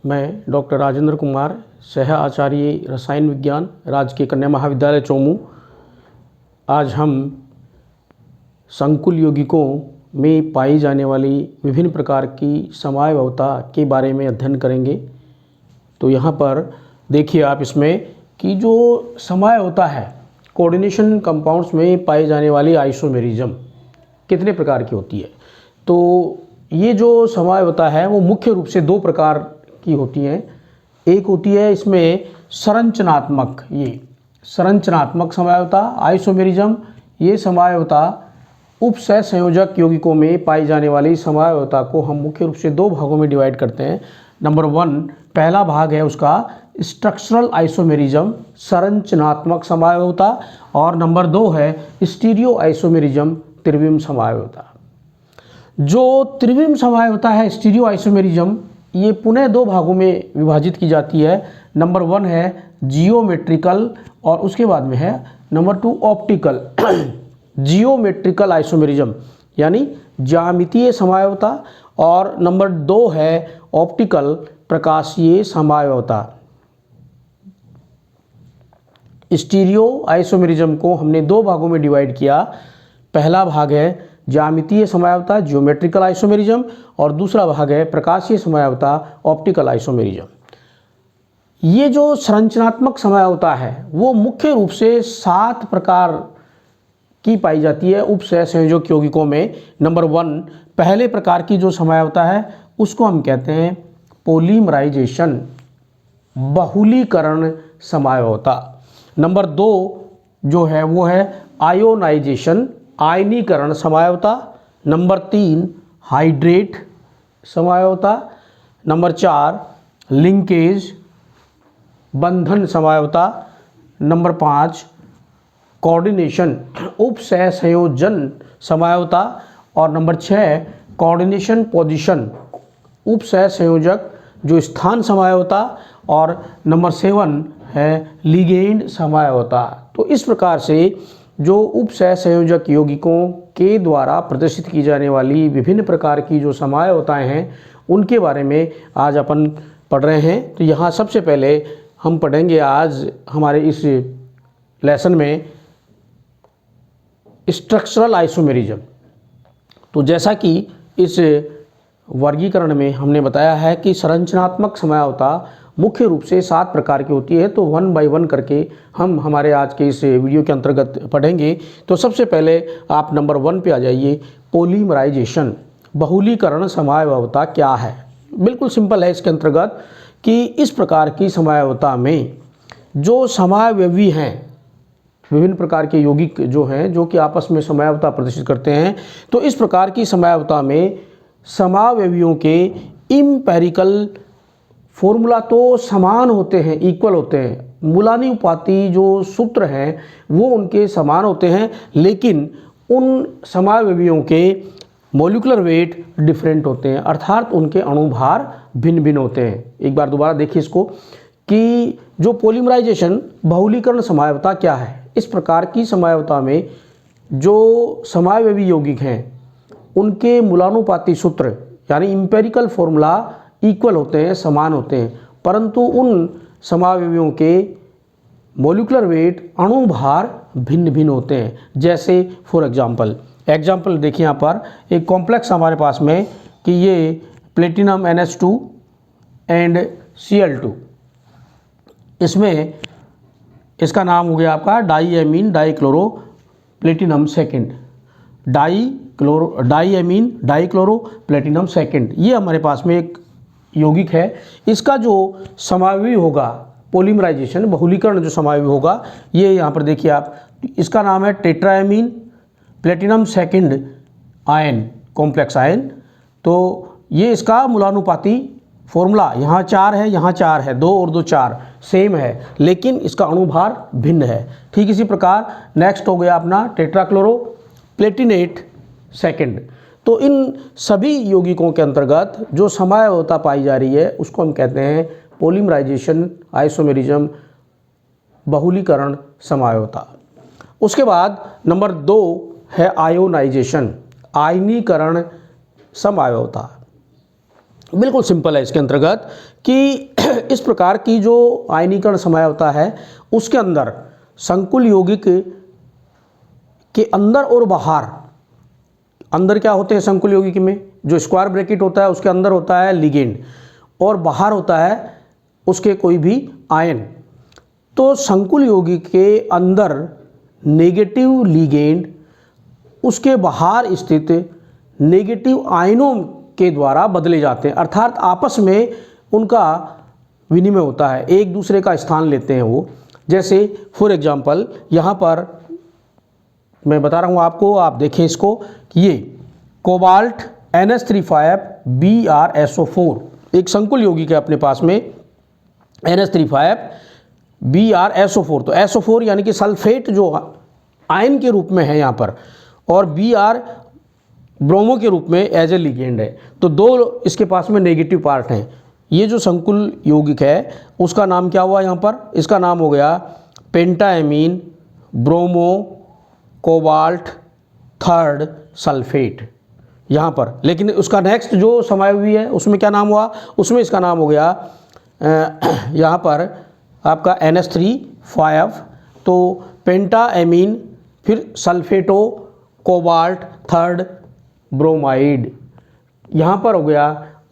मैं डॉक्टर राजेंद्र कुमार, सह आचार्य रसायन विज्ञान, राजकीय कन्या महाविद्यालय चोमू। आज हम संकुल यौगिकों में पाई जाने वाली विभिन्न प्रकार की समयावता के बारे में अध्ययन करेंगे। तो यहाँ पर देखिए आप इसमें कि जो समयावता है, कोऑर्डिनेशन कंपाउंड्स में पाई जाने वाली आइसोमेरिज्म कितने प्रकार की होती है। तो ये जो समयावता है वो मुख्य रूप से दो प्रकार की होती हैं। एक होती है इसमें संरचनात्मक, ये संरचनात्मक समयावता आइसोमेरिज्म। ये समयावता उपसह संयोजक यौगिकों में पाई जाने वाली समयावता को हम मुख्य रूप से दो भागों में डिवाइड करते हैं। नंबर 1 पहला भाग है उसका स्ट्रक्चरल आइसोमेरिज्म, संरचनात्मक समयावता, और नंबर 2 है स्टीरियो आइसोमेरिज्म, त्रिविम समयावता। जो त्रिविम समयावता है, स्टीरियो आइसोमेरिज्म, ये पुनः दो भागों में विभाजित की जाती है। नंबर 1 है जियोमेट्रिकल और उसके बाद में है नंबर 2 ऑप्टिकल। जियोमेट्रिकल आइसोमेरिज्म यानी ज्यामितीय समयावता, और नंबर 2 है ऑप्टिकल, प्रकाशीय समयावता। स्टीरियो आइसोमेरिज्म को हमने दो भागों में डिवाइड किया। पहला भाग है ज्यामितीय समयावता, ज्योमेट्रिकल आइसोमेरिज्म, और दूसरा भाग है प्रकाशीय समयावता, ऑप्टिकल आइसोमेरिज्म। ये जो संरचनात्मक समयावता है वो मुख्य रूप से 7 प्रकार की पाई जाती है उपसह संयोजक यौगिकों में। नंबर 1 पहले प्रकार की जो समयावता है उसको हम कहते हैं पॉलीमराइजेशन, बहुलीकरण समयावता। नंबर 2 जो है वो है आयोनाइजेशन, आयनीकरण समयावता। नंबर 3 हाइड्रेट समयावता। नंबर 4 लिंकेज, बंधन समयावता। नंबर 5 कोऑर्डिनेशन, उपसह संयोजन समयावता। और नंबर 6 कोऑर्डिनेशन पोजीशन, उपसह संयोजक जो स्थान समयावता। और नंबर 7 है लिगेंड समयावता। तो इस प्रकार से जो उपसह संयोजक यौगिकों के द्वारा प्रदर्शित की जाने वाली विभिन्न प्रकार की जो समयावताएं हैं उनके बारे में आज अपन पढ़ रहे हैं। तो यहाँ सबसे पहले हम पढ़ेंगे आज हमारे इस लेसन में स्ट्रक्चरल आइसोमेरिज्म। तो जैसा कि इस वर्गीकरण में हमने बताया है कि संरचनात्मक समयावता मुख्य रूप से 7 प्रकार की होती है। तो 1 बाय 1 करके हम हमारे आज के इस वीडियो के अंतर्गत पढ़ेंगे। तो सबसे पहले आप नंबर 1 पे आ जाइए। पॉलीमराइजेशन, बहुलीकरण समयावता क्या है। बिल्कुल सिंपल है इसके अंतर्गत कि इस प्रकार की समयावता में जो समावयवी हैं, विभिन्न प्रकार के यौगिक जो हैं जो कि आपस में समयावता प्रदर्शित करते हैं, तो इस प्रकार की समयावता में समावयवियों के इम्पेरिकल फॉर्मूला तो समान होते हैं, इक्वल होते हैं। मूलानुपाती जो सूत्र हैं वो उनके समान होते हैं, लेकिन उन समावयवियों के मॉलिक्यूलर वेट डिफरेंट होते हैं, अर्थात उनके अणुभार भिन्न भिन्न होते हैं। एक बार दोबारा देखिए इसको कि जो पॉलीमराइजेशन, बहुलीकरण समयावता क्या है। इस प्रकार की समयावता में जो समावयवी यौगिक हैं उनके मूलानुपाती सूत्र यानी इम्पेरिकल फॉर्मूला इक्वल होते हैं, समान होते हैं, परंतु उन समावयवियों के मॉलिक्यूलर वेट, अणुभार भिन्न भिन्न होते हैं। जैसे फॉर एग्जाम्पल देखिए यहाँ पर एक कॉम्प्लेक्स हमारे पास में कि ये प्लेटिनम NH2 एंड Cl2, इसमें इसका नाम हो गया आपका diammine dichloro platinum second, diammine dichloro platinum second. ये हमारे पास में एक यौगिक है। इसका जो समावयवी होगा, पॉलीमराइजेशन, बहुलीकरण जो समावयवी होगा, ये यहाँ पर देखिए आप, इसका नाम है tetraammine platinum second ion, complex ion. तो ये इसका मूलानुपाती फॉर्मूला यहाँ 4 है, यहाँ 4 है, 2 और 2 4 सेम है, लेकिन इसका अणुभार भिन्न है। ठीक इसी प्रकार नेक्स्ट हो गया अपना टेट्राक्लोरो प्लेटिनेट सेकेंड। तो इन सभी यौगिकों के अंतर्गत जो समयावता पाई जा रही है उसको हम कहते हैं पॉलीमराइजेशन, आइसोमेरिज्म, बहुलीकरण समयावता। उसके बाद नंबर 2 है आयोनाइजेशन, आयनीकरण समयावता। बिल्कुल सिंपल है इसके अंतर्गत कि इस प्रकार की जो आयनीकरण समय होता है उसके अंदर संकुल यौगिक के अंदर और बाहर, अंदर क्या होते हैं संकुल यौगिक में, जो स्क्वायर ब्रैकेट होता है उसके अंदर होता है लिगेंड और बाहर होता है उसके कोई भी आयन। तो संकुल यौगिक के अंदर नेगेटिव लिगेंड उसके बाहर स्थित नेगेटिव आयनों के द्वारा बदले जाते हैं, अर्थात आपस में उनका विनिमय होता है, एक दूसरे का स्थान लेते हैं वो। जैसे फॉर एग्जांपल यहाँ पर मैं बता रहा हूँ आपको, आप देखें इसको, ये कोबाल्ट NH35 BrSO4 एक संकुल यौगिक है अपने पास में, NH35 BrSO4। तो SO4 यानी कि सल्फेट जो आयन के रूप में है यहाँ पर, और Br ब्रोमो के रूप में एज ए लिगेंड है। तो दो इसके पास में नेगेटिव पार्ट हैं। ये जो संकुल यौगिक है उसका नाम क्या हुआ यहाँ पर, इसका नाम हो गया पेंटाएमीन ब्रोमो कोबाल्ट थर्ड सल्फेट यहाँ पर। लेकिन उसका नेक्स्ट जो समायोगी है उसमें क्या नाम हुआ, उसमें इसका नाम हो गया यहाँ पर आपका NH35, तो पेंटाएमीन फिर सल्फेटो कोबाल्ट थर्ड ब्रोमाइड यहाँ पर हो गया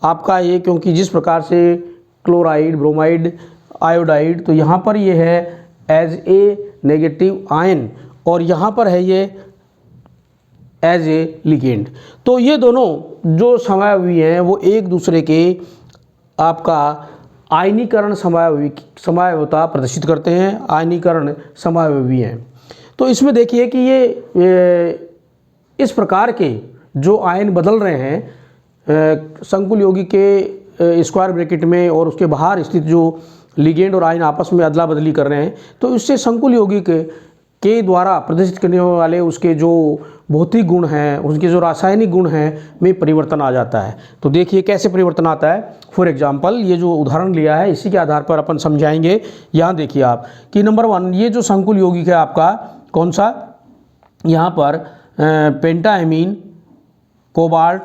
आपका ये, क्योंकि जिस प्रकार से क्लोराइड ब्रोमाइड आयोडाइड, तो यहाँ पर ये है एज ए नेगेटिव आयन और यहाँ पर है ये एज ए लिगेंड। तो ये दोनों जो समायोगी हैं वो एक दूसरे के आपका आयनीकरण समायोगिता प्रदर्शित करते हैं, आयनीकरण समायोगी हैं। तो इसमें देखिए कि ये इस प्रकार के जो आयन बदल रहे हैं संकुल यौगिक के स्क्वायर ब्रैकेट में और उसके बाहर स्थित जो लिगेंड और आयन आपस में अदला बदली कर रहे हैं, तो इससे संकुल यौगिक के द्वारा प्रदर्शित करने वाले उसके जो भौतिक गुण हैं, उसके जो रासायनिक गुण हैं में परिवर्तन आ जाता है। तो देखिए कैसे परिवर्तन आता है। फॉर एग्जांपल ये जो उदाहरण लिया है इसी के आधार पर अपन समझाएंगे। यहाँ देखिए आप कि नंबर 1 ये जो संकुल यौगिक है आपका कौन सा, यहाँ पर पेंटाएमीन cobalt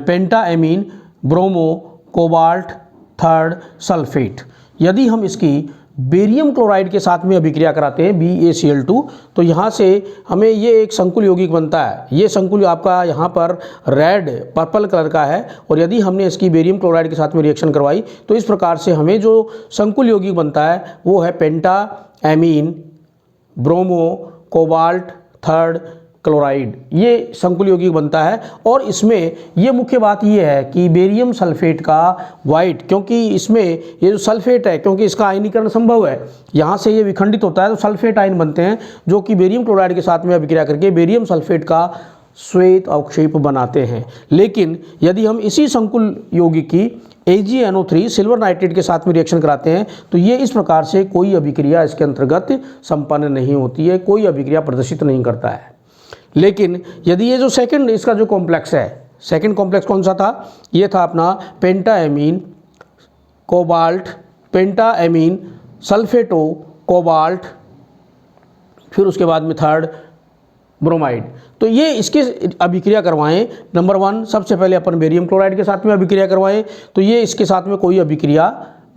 पेंटाएमीन bromo cobalt third sulphate. यदि हम इसकी बेरियम क्लोराइड के साथ में अभिक्रिया कराते हैं BaCl2, तो यहाँ से हमें ये एक संकुल यौगिक बनता है। ये संकुल आपका यहाँ पर रेड पर्पल कलर का है, और यदि हमने इसकी बेरियम क्लोराइड के साथ में रिएक्शन करवाई तो इस प्रकार से हमें जो संकुल यौगिक बनता है वो है पेंटाएमीन ब्रोमो कोबाल्ट थर्ड क्लोराइड, ये संकुल यौगिक बनता है। और इसमें ये मुख्य बात ये है कि बेरियम सल्फेट का वाइट, क्योंकि इसमें ये जो सल्फेट है, क्योंकि इसका आयनीकरण संभव है, यहाँ से ये विखंडित होता है तो सल्फेट आयन बनते हैं जो कि बेरियम क्लोराइड के साथ में अभिक्रिया करके बेरियम सल्फेट का श्वेत अवक्षेप बनाते हैं। लेकिन यदि हम इसी संकुल यौगिक की AgNO3 सिल्वर नाइट्रेट के साथ में रिएक्शन कराते हैं तो ये इस प्रकार से कोई अभिक्रिया इसके अंतर्गत संपन्न नहीं होती है, कोई अभिक्रिया प्रदर्शित नहीं करता है। लेकिन यदि ये जो सेकंड इसका जो कॉम्प्लेक्स है, सेकंड कॉम्प्लेक्स कौन सा था, ये था अपना पेंटाएमीन कोबाल्ट पेंटाएमीन सल्फेटो कोबाल्ट, फिर उसके बाद में थर्ड ब्रोमाइड। तो ये इसके अभिक्रिया करवाएं। नंबर 1 सबसे पहले अपन बेरियम क्लोराइड के साथ में अभिक्रिया करवाएं, तो ये इसके साथ में कोई अभिक्रिया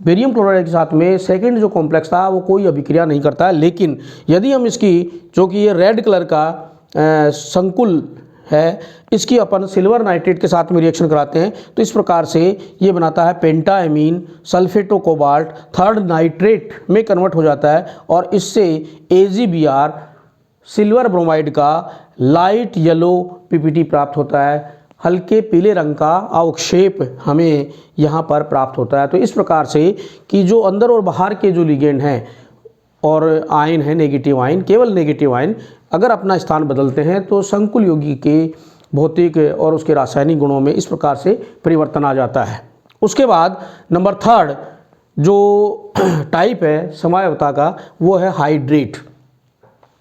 बेरियम क्लोराइड के साथ में सेकंड जो कॉम्प्लेक्स था वो कोई अभिक्रिया नहीं करता है। लेकिन यदि हम इसकी जो कि ये रेड कलर का संकुल है, इसकी अपन सिल्वर नाइट्रेट के साथ में रिएक्शन कराते हैं तो इस प्रकार से ये बनाता है पेंटाएमीन सल्फेटो कोबाल्ट थर्ड नाइट्रेट में कन्वर्ट हो जाता है, और इससे AgBr सिल्वर ब्रोमाइड का लाइट येलो PPT प्राप्त होता है, हल्के पीले रंग का अवक्षेप हमें यहाँ पर प्राप्त होता है। तो इस प्रकार से कि जो अंदर और बाहर के जो लिगेंड हैं और आयन है नेगेटिव आयन, केवल नेगेटिव आयन अगर अपना स्थान बदलते हैं तो संकुल यौगिक के भौतिक और उसके रासायनिक गुणों में इस प्रकार से परिवर्तन आ जाता है। उसके बाद नंबर 3 जो टाइप है समायोगिता का वो है हाइड्रेट।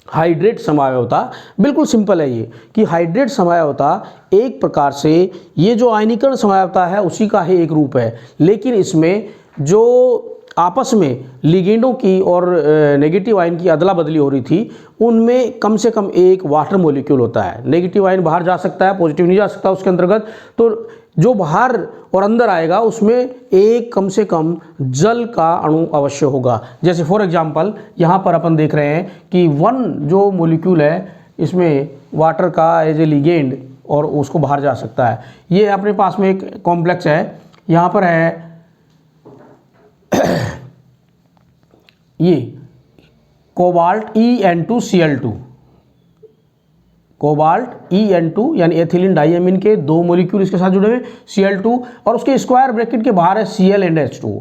हाइड्रेट समायोगिता बिल्कुल सिंपल है ये कि हाइड्रेट समायोगिता एक प्रकार से ये जो आयनीकरण समायोगिता है उसी का ही एक रूप है, लेकिन इसमें जो आपस में लिगेंडों की और नेगेटिव आयन की अदला बदली हो रही थी, उनमें कम से कम एक वाटर मॉलिक्यूल होता है। नेगेटिव आयन बाहर जा सकता है, पॉजिटिव नहीं जा सकता उसके अंतर्गत, तो जो बाहर और अंदर आएगा उसमें एक कम से कम जल का अणु अवश्य होगा। जैसे फॉर एग्जांपल यहाँ पर अपन देख रहे हैं कि 1 जो मॉलिक्यूल है इसमें वाटर का एज ए लिगेंड और उसको बाहर जा सकता है। ये अपने पास में एक कॉम्प्लेक्स है, यहाँ पर है ये कोबाल्ट En2Cl2, कोबाल्ट En2 यानी एथिलीन डाइएमीन के 2 मॉलिक्यूल इसके साथ जुड़े हुए Cl2, और उसके स्क्वायर ब्रैकेट के बाहर है Cl एंड H2।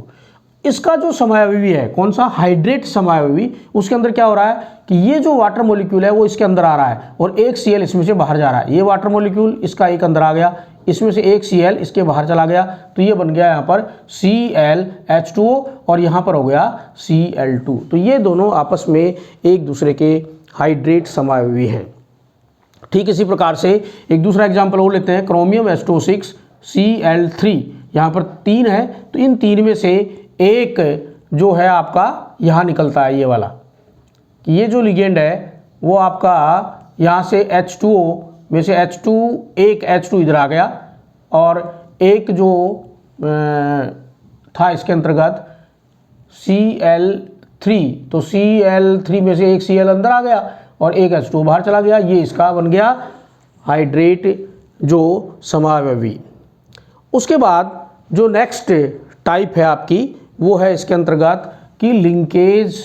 इसका जो समावयवी है कौन सा, हाइड्रेट समावयवी, उसके अंदर क्या हो रहा है कि ये जो वाटर मॉलिक्यूल है वो इसके अंदर आ रहा है और एक Cl इसमें से बाहर जा रहा है। ये वाटर मॉलिक्यूल इसका एक अंदर आ गया, इसमें से एक Cl इसके बाहर चला गया, तो ये बन गया यहाँ पर ClH2O और यहाँ पर हो गया Cl2। तो ये दोनों आपस में एक दूसरे के हाइड्रेट समावयवी हैं। ठीक इसी प्रकार से एक दूसरा एग्जाम्पल और लेते हैं, क्रोमियम H2O6 Cl3, यहाँ पर 3 है, तो इन 3 में से एक जो है आपका यहाँ निकलता है ये वाला, कि ये जो लिगेंड है वो आपका यहाँ से H2O में से एक H2 इधर आ गया और एक जो था इसके अंतर्गत Cl3, तो Cl3 में से एक Cl अंदर आ गया और एक H2 बाहर चला गया। ये इसका बन गया हाइड्रेट जो समावयवी। उसके बाद जो नेक्स्ट टाइप है आपकी वो है इसके अंतर्गत कि लिंकेज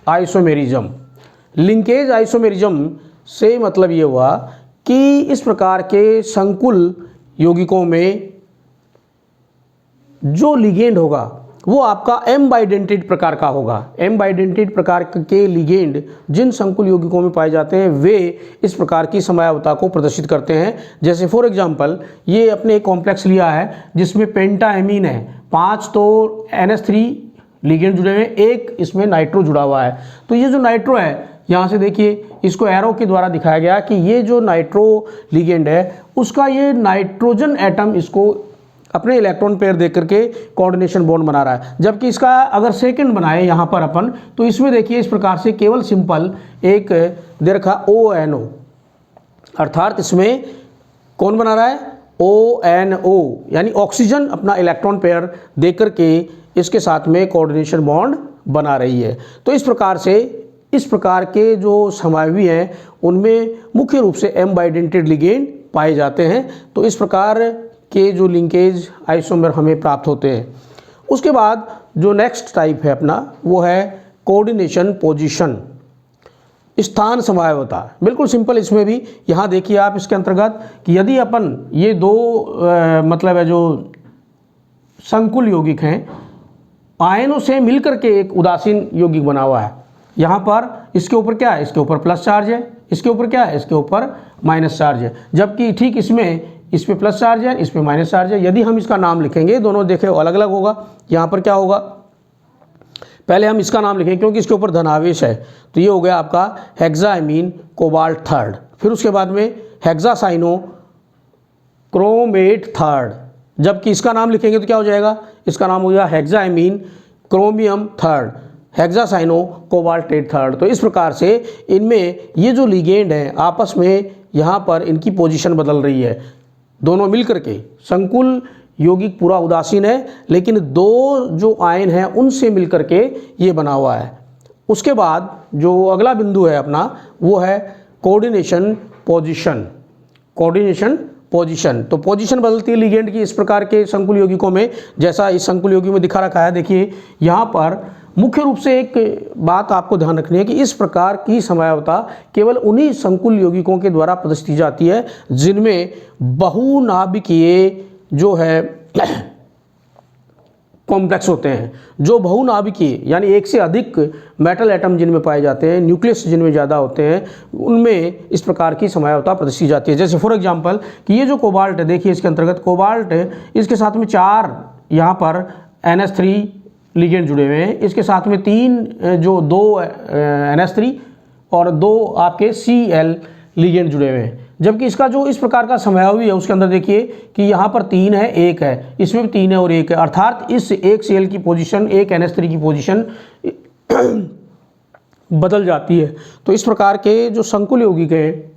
आइसोमेरिज्म। लिंकेज आइसोमेरिज्म से मतलब ये हुआ कि इस प्रकार के संकुल यौगिकों में जो लिगेंड होगा वो आपका एम बाइडेंटेड प्रकार का होगा। एम बाइडेंटेड प्रकार के लिगेंड जिन संकुल यौगिकों में पाए जाते हैं वे इस प्रकार की समयावता को प्रदर्शित करते हैं। जैसे फॉर एग्जांपल ये अपने एक कॉम्प्लेक्स लिया है जिसमें पेंटाएमीन है, 5 तो NH3 लिगेंड जुड़े हुए हैं, एक इसमें नाइट्रो जुड़ा हुआ है। तो ये जो नाइट्रो है यहाँ से देखिए इसको एरो के द्वारा दिखाया गया कि ये जो नाइट्रो लिगेंड है उसका ये नाइट्रोजन एटम इसको अपने इलेक्ट्रॉन पेयर देकर के कोऑर्डिनेशन बॉन्ड बना रहा है। जबकि इसका अगर सेकंड बनाए यहाँ पर अपन, तो इसमें देखिए इस प्रकार से केवल सिंपल एक दे रखा ONO, अर्थात इसमें कौन बना रहा है ONO, यानी ऑक्सीजन अपना इलेक्ट्रॉन पेयर देकर के इसके साथ में कोऑर्डिनेशन बॉन्ड बना रही है। तो इस प्रकार से इस प्रकार के जो समावयवी हैं उनमें मुख्य रूप से एम बाइडेंटेड लिगेंड पाए जाते हैं। तो इस प्रकार के जो लिंकेज आइसोमर हमें प्राप्त होते हैं। उसके बाद जो नेक्स्ट टाइप है अपना वो है कोऑर्डिनेशन पोजीशन, स्थान समावयवता। बिल्कुल सिंपल इसमें भी यहाँ देखिए आप इसके अंतर्गत कि यदि अपन ये दो मतलब है जो संकुल यौगिक हैं आयनों से मिलकर के एक उदासीन यौगिक बना हुआ है। यहाँ पर इसके ऊपर क्या है, इसके ऊपर प्लस चार्ज है, इसके ऊपर क्या है, इसके ऊपर माइनस चार्ज है, जबकि ठीक इसमें इस पे प्लस चार्ज है, इस पे माइनस चार्ज है। यदि हम इसका नाम लिखेंगे, दोनों देखे अलग अलग होगा। यहाँ पर क्या होगा, पहले हम इसका नाम लिखेंगे क्योंकि इसके ऊपर धनावेश है, तो ये हो गया आपका हेक्साएमीन कोबाल्ट थर्ड। फिर उसके बाद में हेक्सासाइनो क्रोमेट थर्ड, जबकि इसका नाम लिखेंगे तो क्या हो जाएगा, इसका नाम हो गया hexaammine chromium third, hexacyano cobaltate third. तो इस प्रकार से इनमें ये जो लिगेंड हैं आपस में यहाँ पर इनकी पोजीशन बदल रही है। दोनों मिलकर के संकुल यौगिक पूरा उदासीन है, लेकिन दो जो आयन हैं उनसे मिलकर के ये बना हुआ है। उसके बाद जो अगला बिंदु है अपना वो है कोऑर्डिनेशन पोजीशन। कोऑर्डिनेशन पोजीशन, तो पोजीशन बदलती है लिगेंड की इस प्रकार के संकुल यौगिकों में, जैसा इस संकुल यौगिक में दिखा रखा है। देखिए यहाँ पर मुख्य रूप से एक बात आपको ध्यान रखनी है कि इस प्रकार की समयावता केवल उन्हीं संकुल यौगिकों के द्वारा प्रदर्शित की जाती है जिनमें बहुनाभिकीय जो है कॉम्प्लेक्स होते हैं। जो बहुनाभिकीय यानी एक से अधिक मेटल एटम जिनमें पाए जाते हैं, न्यूक्लियस जिनमें ज़्यादा होते हैं, उनमें इस प्रकार की समयावता प्रदर्शित की जाती है। जैसे फॉर एग्जांपल कि ये जो कोबाल्ट है, देखिए इसके अंतर्गत कोबाल्ट है, इसके साथ में 4 यहाँ पर NH3 लिगेंड जुड़े हुए हैं, इसके साथ में 3 जो 2 NH3 और 2 आपके Cl लिगेंड जुड़े हुए हैं। जबकि इसका जो इस प्रकार का समयावधि है उसके अंदर देखिए कि यहाँ पर 3 है 1 है, इसमें भी 3 है और 1 है, अर्थात इस एक Cl की पोजीशन एक NH3 की पोजीशन बदल जाती है। तो इस प्रकार के जो संकुल यौगिक हैं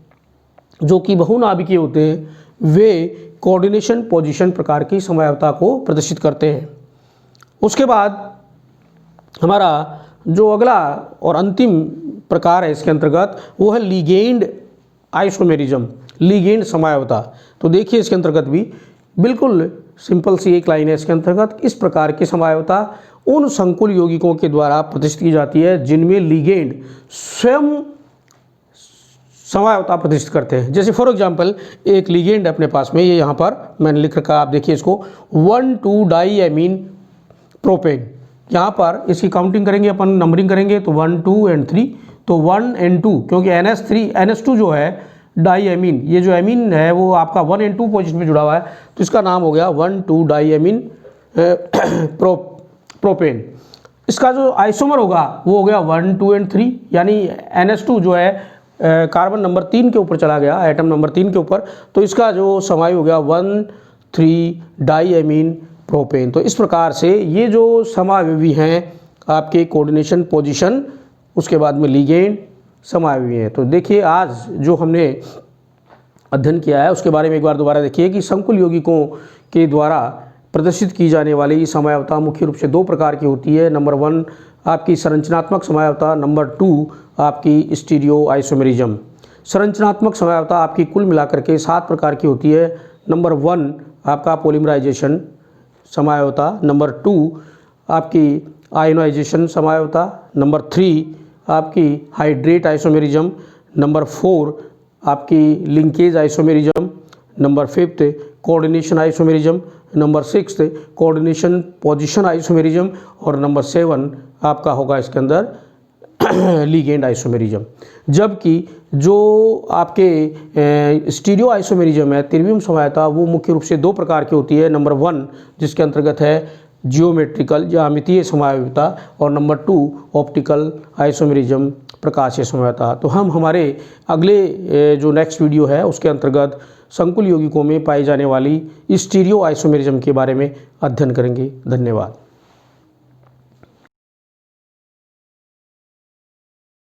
जो कि बहुनाभिकीय होते हैं वे कोऑर्डिनेशन पोजीशन प्रकार की समयावता को प्रदर्शित करते हैं। उसके बाद हमारा जो अगला और अंतिम प्रकार है इसके अंतर्गत वो है लिगेंड आइसोमेरिज्म, लिगेंड समयावता। तो देखिए इसके अंतर्गत भी बिल्कुल सिंपल सी एक लाइन है इसके अंतर्गत, इस प्रकार की समयावता उन संकुल यौगिकों के द्वारा प्रदर्शित की जाती है जिनमें लिगेंड स्वयं समयावता प्रदर्शित करते हैं। जैसे फॉर एग्जांपल एक लिगेंड अपने पास में, ये यहाँ पर मैंने लिख रखा, आप देखिए इसको 1,2-डाईएमीन प्रोपेन। यहाँ पर इसकी काउंटिंग करेंगे अपन, नंबरिंग करेंगे तो 1, 2 और 3, तो 1 और 2 क्योंकि NH2 जो है डाईएमीन, ये जो एमीन है वो आपका 1 और 2 पोजीशन में जुड़ा हुआ है, तो इसका नाम हो गया 1,2-डाईएमीन प्रोपेन। इसका जो आइसोमर होगा वो हो गया 1, 2 और 3, यानी NH2 जो है कार्बन नंबर 3 के ऊपर चला गया, एटम नंबर 3 के ऊपर, तो इसका जो समय हो गया 1,3-डाईएमीन प्रोपेन। तो इस प्रकार से ये जो समावयवी हैं आपके कोऑर्डिनेशन पोजीशन, उसके बाद में लिगेंड समावयवी हैं। तो देखिए आज जो हमने अध्ययन किया है उसके बारे में एक बार दोबारा देखिए कि संकुल यौगिकों के द्वारा प्रदर्शित की जाने वाली समयावता मुख्य रूप से 2 प्रकार की होती है। नंबर 1 आपकी संरचनात्मक समयावता, नंबर 2 आपकी स्टीरियो आइसोमेरिज्म। संरचनात्मक समयावता आपकी कुल मिलाकर के 7 प्रकार की होती है। नंबर 1 आपका पॉलीमराइजेशन समयावता, नंबर 2 आपकी आयोनाइजेशन समयावता, नंबर 3 आपकी हाइड्रेट आइसोमेरिज्म, नंबर 4 आपकी linkage isomerism, number 5 coordination isomerism, number 6 coordination position isomerism और नंबर 7 आपका होगा इसके अंदर लिगेंड आइसोमेरिज्म। जबकि जो आपके स्टीरियो आइसोमेरिज्म है, त्रिविम समयावता, वो मुख्य रूप से 2 प्रकार की होती है। नंबर 1 जिसके अंतर्गत है जियोमेट्रिकल ज्यामितीय समयावता और नंबर 2 ऑप्टिकल आइसोमेरिज्म प्रकाशीय समयावता। तो हम हमारे अगले जो नेक्स्ट वीडियो है उसके अंतर्गत संकुल यौगिकों में पाई जाने वाली स्टीरियो आइसोमेरिज्म के बारे में अध्ययन करेंगे। धन्यवाद।